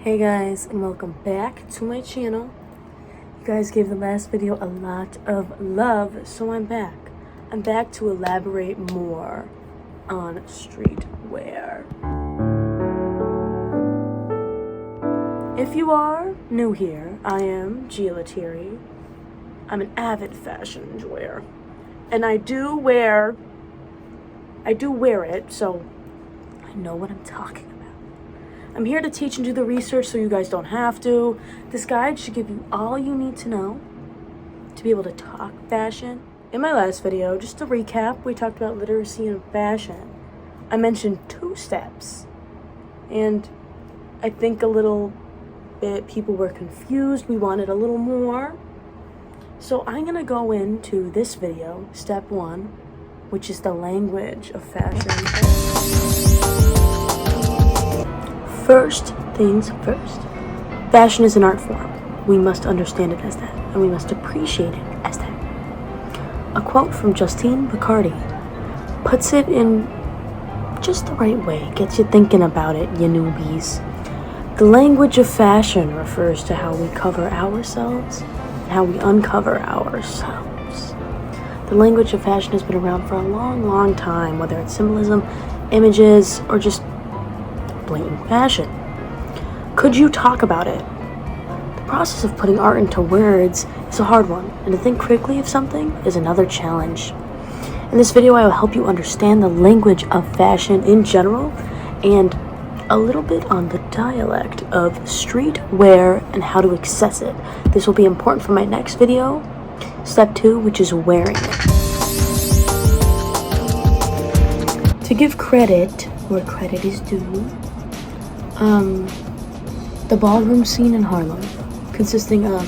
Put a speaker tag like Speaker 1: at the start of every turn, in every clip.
Speaker 1: Hey guys, and welcome back to my channel. You guys gave the last video a lot of love, so I'm back. I'm back to elaborate more on streetwear. If you are new here, I am Gia Lettieri. I'm an avid fashion enjoyer, and I do wear it, so I know what I'm talking about. I'm here to teach and do the research so you guys don't have to. This guide should give you all you need to know to be able to talk fashion. In my last video, just to recap, we talked about literacy and fashion. I mentioned 2 steps, and I think a little bit people were confused. We wanted a little more. So I'm gonna go into this video, step 1, which is the language of fashion. First things first, fashion is an art form. We must understand it as that, and we must appreciate it as that. A quote from Justine Bacardi puts it in just the right way, gets you thinking about it, you newbies. The language of fashion refers to how we cover ourselves and how we uncover ourselves. The language of fashion has been around for a long, long time, whether it's symbolism, images, or just blatant fashion. Could you talk about it? The process of putting art into words is a hard one, and to think critically of something is another challenge. In this video, I will help you understand the language of fashion in general and a little bit on the dialect of streetwear and how to access it. This will be important for my next video, step 2, which is wearing it. To give credit where credit is due, the ballroom scene in Harlem, consisting of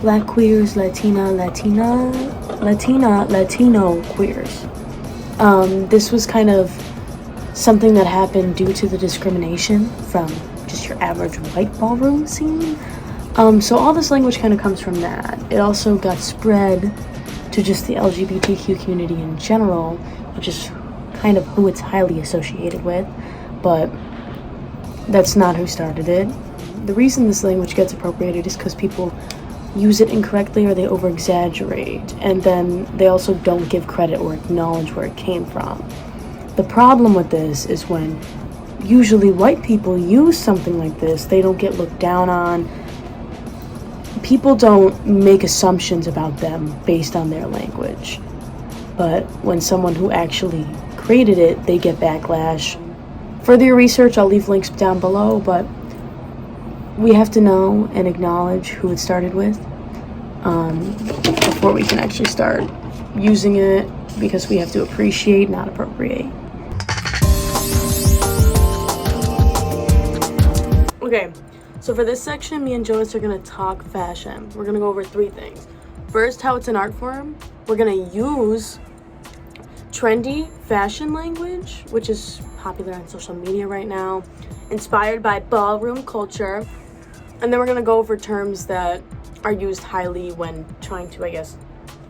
Speaker 1: Black queers, Latino queers. This was kind of something that happened due to the discrimination from just your average white ballroom scene. So all this language kind of comes from that. It also got spread to just the LGBTQ community in general, which is kind of who it's highly associated with, but that's not who started it. The reason this language gets appropriated is because people use it incorrectly or they over-exaggerate, and then they also don't give credit or acknowledge where it came from. The problem with this is when usually white people use something like this, they don't get looked down on. People don't make assumptions about them based on their language. But when someone who actually created it, they get backlash. Further your research, I'll leave links down below, but we have to know and acknowledge who it started with before we can actually start using it, because we have to appreciate, not appropriate. Okay, so for this section, me and Jonas are gonna talk fashion. We're gonna go over 3 things. First, how it's an art form. We're gonna use trendy fashion language, which is popular on social media right now, inspired by ballroom culture. And then we're gonna go over terms that are used highly when trying to, I guess,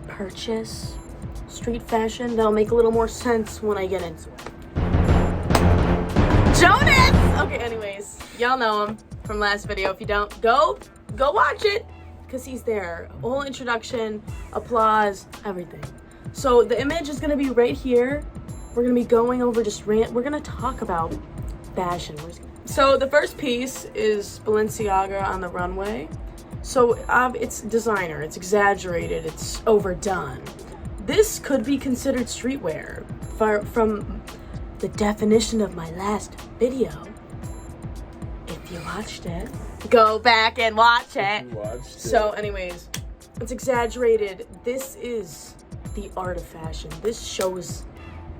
Speaker 1: purchase street fashion. That'll make a little more sense when I get into it. Jonas! Okay, anyways, y'all know him from last video. If you don't, go watch it, because he's there. A whole introduction, applause, everything. So the image is gonna be right here. We're gonna be going over we're gonna talk about fashion. So the first piece is Balenciaga on the runway. So it's designer, it's exaggerated, it's overdone. This could be considered streetwear from the definition of my last video. If you watched it, go back and watch it. So anyways, it's exaggerated. This is the art of fashion. This shows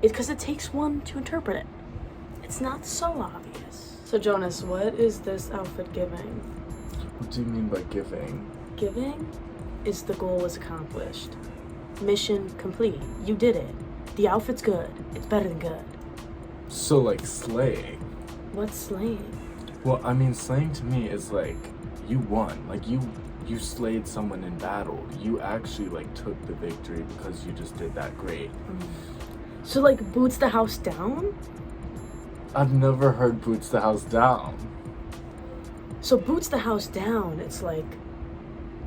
Speaker 1: it because it takes one to interpret it. It's not so obvious. So Jonas, what is this outfit giving?
Speaker 2: What do you mean by giving?
Speaker 1: Giving is the goal was accomplished. Mission complete. You did it. The outfit's good. It's better than good.
Speaker 2: So like slaying.
Speaker 1: What's slaying?
Speaker 2: Well, I mean, slaying to me is like you won. Like you slayed someone in battle. You actually like took the victory because you just did that great.
Speaker 1: So like boots the house down?
Speaker 2: I've never heard boots the house down.
Speaker 1: So boots the house down, it's like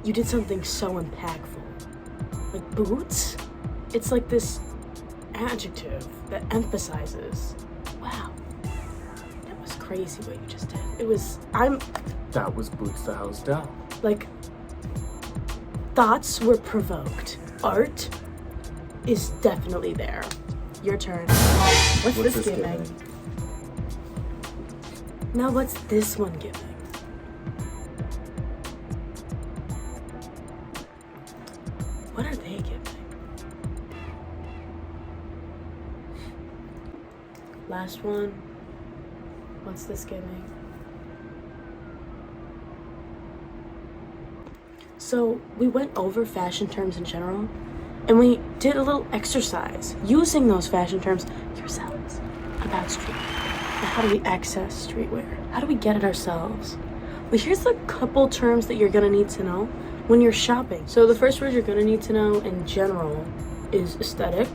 Speaker 1: you did something so impactful. Like boots, it's like this adjective that emphasizes, wow, that was crazy what you just did.
Speaker 2: That was boots the house down.
Speaker 1: Like, thoughts were provoked. Art is definitely there. Your turn. What's this giving? Now what's this one giving? What are they giving? Last one. What's this giving? So we went over fashion terms in general, and we did a little exercise using those fashion terms yourselves about streetwear. And how do we access streetwear? How do we get it ourselves? Well, here's a couple terms that you're gonna need to know when you're shopping. So the first word you're gonna need to know in general is aesthetic.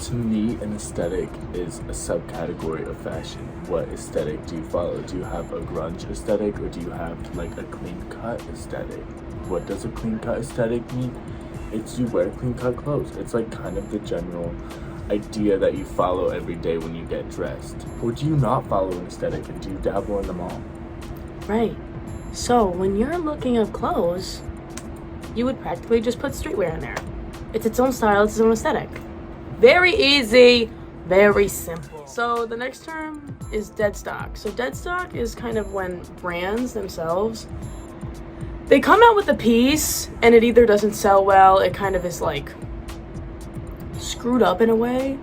Speaker 2: To me, an aesthetic is a subcategory of fashion. What aesthetic do you follow? Do you have a grunge aesthetic, or do you have like a clean cut aesthetic? What does a clean cut aesthetic mean? It's you wear clean cut clothes. It's like kind of the general idea that you follow every day when you get dressed. Or do you not follow an aesthetic, and do you dabble in them all?
Speaker 1: Right. So when you're looking at clothes, you would practically just put streetwear in there. It's its own style, it's its own aesthetic. Very easy, very simple. So the next term is dead stock. So dead stock is kind of when brands themselves, they come out with a piece and it either doesn't sell well, it kind of is like screwed up in a way.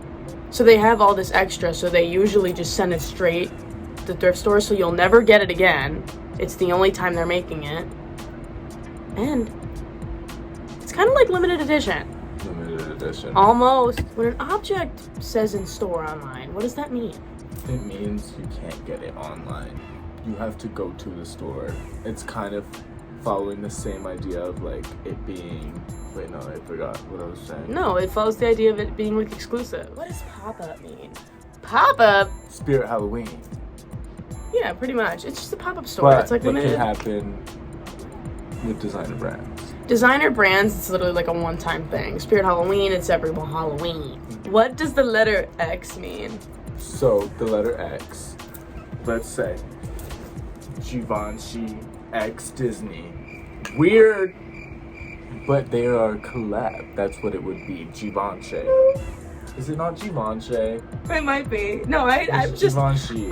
Speaker 1: So they have all this extra, so they usually just send it straight to the thrift store, so you'll never get it again. It's the only time they're making it. And it's kind of like limited edition.
Speaker 2: Limited edition.
Speaker 1: Almost. When an object says in store online, what does that mean?
Speaker 2: It means you can't get it online. You have to go to the store. It's kind of following the same idea of like it being, wait, no, I forgot what I was saying.
Speaker 1: No, it follows the idea of it being like exclusive. What does pop-up mean? Pop-up?
Speaker 2: Spirit Halloween.
Speaker 1: Yeah, pretty much. It's just a pop-up store.
Speaker 2: But
Speaker 1: it's like
Speaker 2: it
Speaker 1: limited.
Speaker 2: can happen with designer brands.
Speaker 1: Designer brands, it's literally like a one-time thing. Spirit Halloween, it's every Halloween. What does the letter X mean?
Speaker 2: So the letter X, let's say Givenchy X Disney. Weird, but they are a collab. That's what it would be. Givenchy. Is it not Givenchy?
Speaker 1: It might be. No, I'm just.
Speaker 2: Givenchy.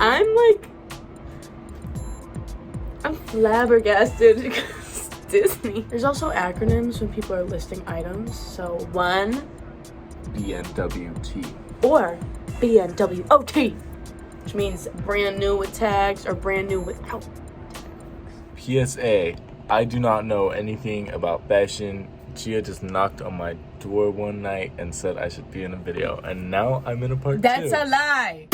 Speaker 1: I'm flabbergasted because Disney. There's also acronyms when people are listing items. So one,
Speaker 2: BNWT.
Speaker 1: or BNWOT, which means brand new with tags or brand new without.
Speaker 2: PSA, I do not know anything about fashion. Gia just knocked on my door one night and said I should be in a video, and now I'm in a part 2.
Speaker 1: That's a lie.